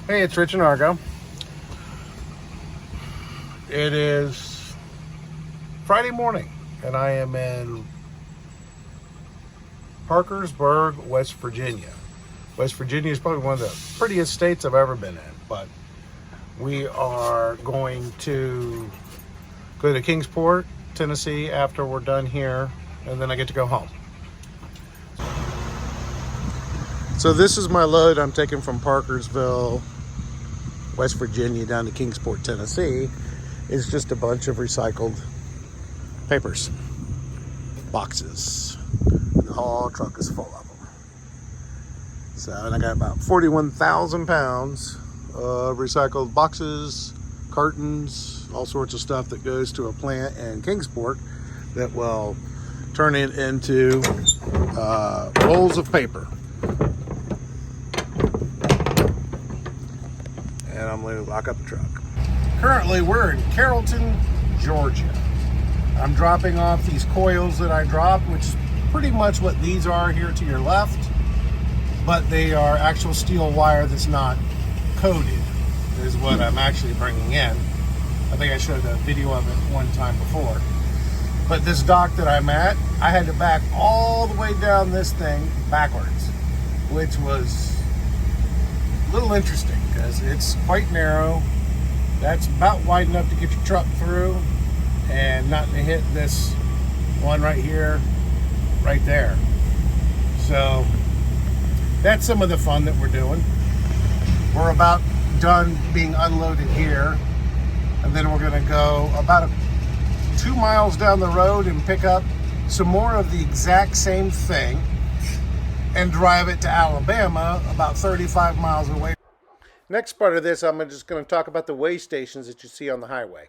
Hey, it's Rich and Argo. It is Friday morning, and I am in Parkersburg, West Virginia. West Virginia is probably one of the prettiest states I've ever been in, but we are going to go to Kingsport, Tennessee after we're done here, and then I get to go home. So this is my load I'm taking from Parkersville, West Virginia down to Kingsport, Tennessee. It's just a bunch of recycled papers, boxes. The whole truck is full of them. So, and I got about 41,000 pounds of recycled boxes, cartons, all sorts of stuff that goes to a plant in Kingsport that will turn it into rolls of paper. And I'm going to lock up the truck. Currently, we're in Carrollton, Georgia. I'm dropping off these coils that I dropped, which is pretty much what these are here to your left, but they are actual steel wire that's not coated, is what I'm actually bringing in. I think I showed a video of it one time before. But this dock that I'm at, I had to back all the way down this thing backwards, which was a little interesting because it's quite narrow. That's about wide enough to get your truck through and not to hit this one right here, right there. So that's some of the fun that we're doing. We're about done being unloaded here, and then we're going to go about 2 miles down the road and pick up some more of the exact same thing and drive it to Alabama, about 35 miles away. Next part of this, I'm just going to talk about the weigh stations that you see on the highway.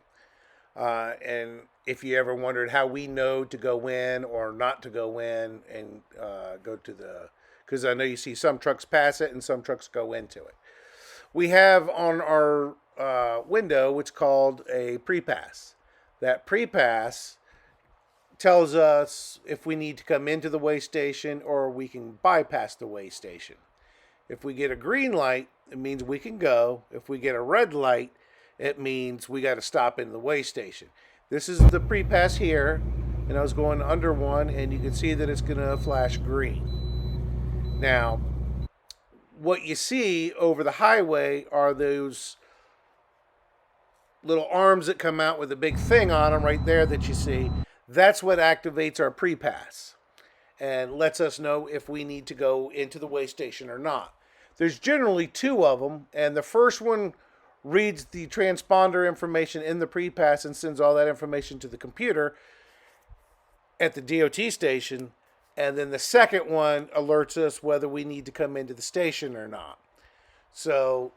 And if you ever wondered how we know to go in or not to go in and go to the, because I know you see some trucks pass it and some trucks go into it. We have on our window what's called a pre-pass. That pre-pass tells us if we need to come into the weigh station or we can bypass the weigh station. If we get a green light, it means we can go. If we get a red light, it means we got to stop in the weigh station. This is the pre-pass here, and I was going under one, and you can see that it's going to flash green. Now, what you see over the highway are those little arms that come out with a big thing on them right there that you see. That's what activates our pre-pass and lets us know if we need to go into the weigh station or not. There's generally 2 of them, and the first one reads the transponder information in the pre-pass and sends all that information to the computer at the DOT station, and then the second one alerts us whether we need to come into the station or not. So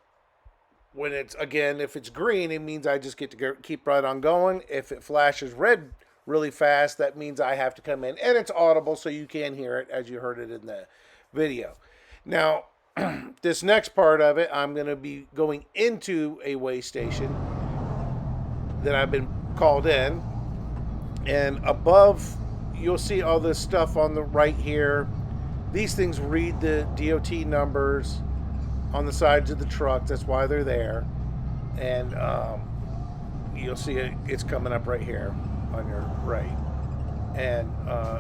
when it's, again, if it's green, it means I just get to keep right on going. If it flashes red really fast, that means I have to come in, and it's audible so you can hear it as you heard it in the video. Now, this next part of it, I'm going to be going into a weigh station that I've been called in, and above you'll see all this stuff on the right here. These things read the DOT numbers on the sides of the truck. That's why they're there, and you'll see it's coming up right here on your right, and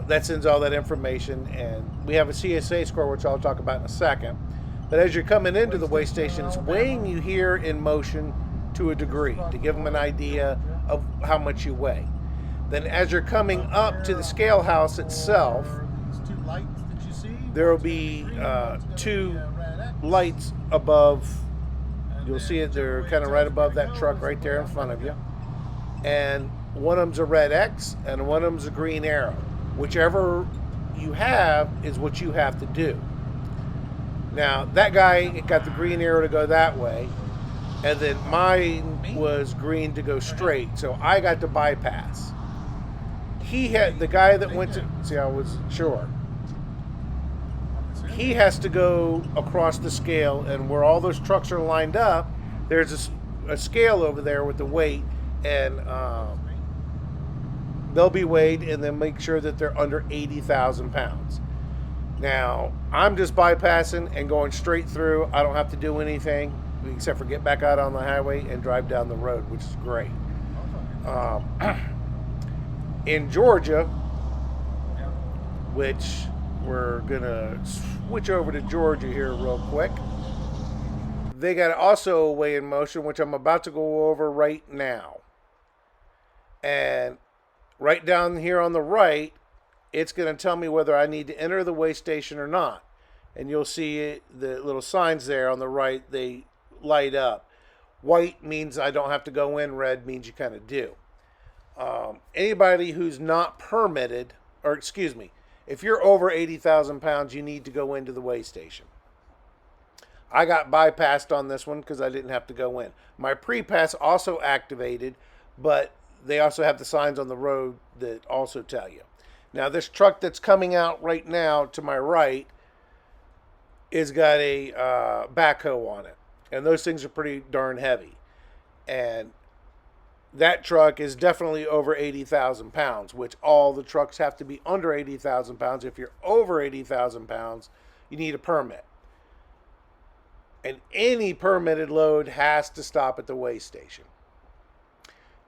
that sends all that information. And we have a CSA score, which I'll talk about in a second. But as you're coming into the weigh station, it's weighing you here in motion to a degree to give them an idea of how much you weigh. Then as you're coming up to the scale house itself, there will be 2 lights above. You'll see it, they're kind of right above that truck right there in front of you. And one of them's a red X and one of them's a green arrow. Whichever you have is what you have to do. Now, that guy got the green arrow to go that way, and then mine was green to go straight, so I got to bypass. He had, the guy that went to, see, I was sure. He has to go across the scale, and where all those trucks are lined up, there's a scale over there with the weight, and they'll be weighed and then make sure that they're under 80,000 pounds. Now, I'm just bypassing and going straight through. I don't have to do anything. except for get back out on the highway and drive down the road, which is great. Um, in Georgia, which we're gonna switch over to Georgia here real quick. They got also a weigh in motion, which I'm about to go over right now. And right down here on the right, it's going to tell me whether I need to enter the weigh station or not. And you'll see it, the little signs there on the right, they light up. White means I don't have to go in, red means you kind of do. Anybody who's not permitted, or excuse me, if you're over 80,000 pounds, you need to go into the weigh station. I got bypassed on this one because I didn't have to go in. My pre-pass also activated, but they also have the signs on the road that also tell you. Now, this truck that's coming out right now to my right is got a backhoe on it. And those things are pretty darn heavy. And that truck is definitely over 80,000 pounds, which all the trucks have to be under 80,000 pounds. If you're over 80,000 pounds, you need a permit. And any permitted load has to stop at the weigh station.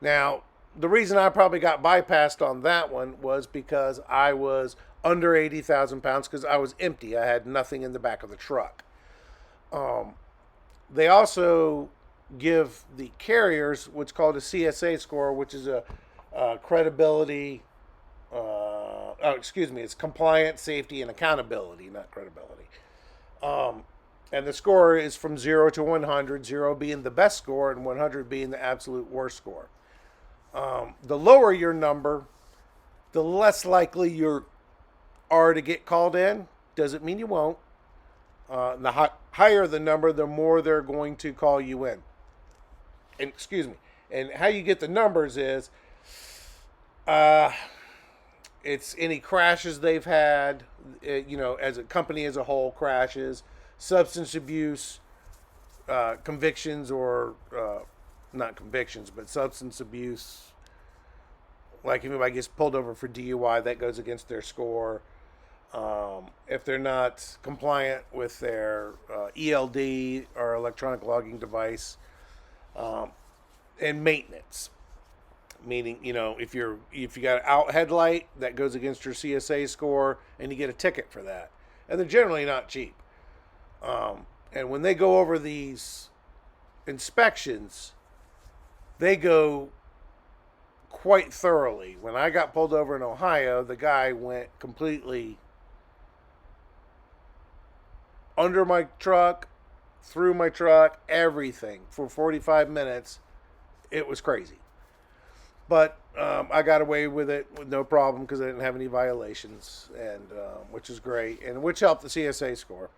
Now, the reason I probably got bypassed on that one was because I was under 80,000 pounds because I was empty. I had nothing in the back of the truck. They also give the carriers what's called a CSA score, which is a credibility, it's compliance, safety, and accountability, not credibility. And the score is from 0 to 100, 0 being the best score and 100 being the absolute worst score. The lower your number, the less likely you are to get called in. Doesn't mean you won't. The higher the number, the more they're going to call you in. And, and how you get the numbers is it's any crashes they've had, as a company as a whole crashes, substance abuse, convictions or not convictions, but substance abuse. Like if anybody gets pulled over for DUI, that goes against their score. If they're not compliant with their ELD or electronic logging device, and maintenance, meaning if you got an out headlight, that goes against your CSA score, and you get a ticket for that. And they're generally not cheap. And when they go over these inspections, they go quite thoroughly. When I got pulled over in Ohio, the guy went completely under my truck, through my truck, everything for 45 minutes. It was crazy. But I got away with it with no problem because I didn't have any violations, and which is great, and which helped the CSA score.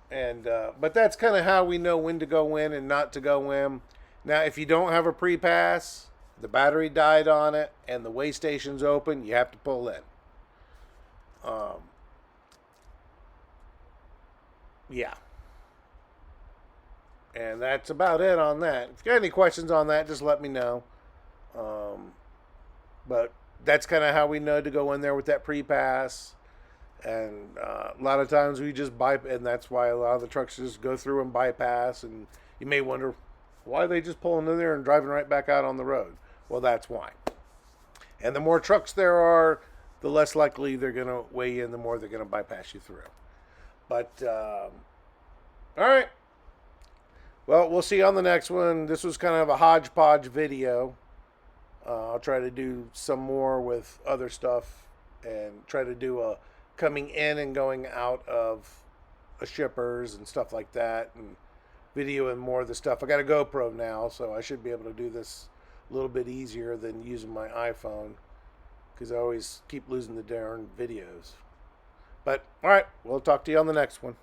And but that's kind of how we know when to go in and not to go in. Now, if you don't have a pre-pass, the battery died on it, and the weigh station's open, you have to pull in. Yeah. And that's about it on that. If you got any questions on that, just let me know. But that's kind of how we know to go in there with that pre-pass. And a lot of times we just bypass, and that's why a lot of the trucks just go through and bypass. And you may wonder, why are they just pulling in there and driving right back out on the road? Well, that's why. And the more trucks there are, the less likely they're going to weigh in, the more they're going to bypass you through. But, all right. Well, we'll see you on the next one. This was kind of a hodgepodge video. I'll try to do some more with other stuff and try to do a coming in and going out of a shippers and stuff like that, and videoing more of the stuff. I got a GoPro now, so I should be able to do this a little bit easier than using my iPhone, because I always keep losing the darn videos. But, all right, we'll talk to you on the next one.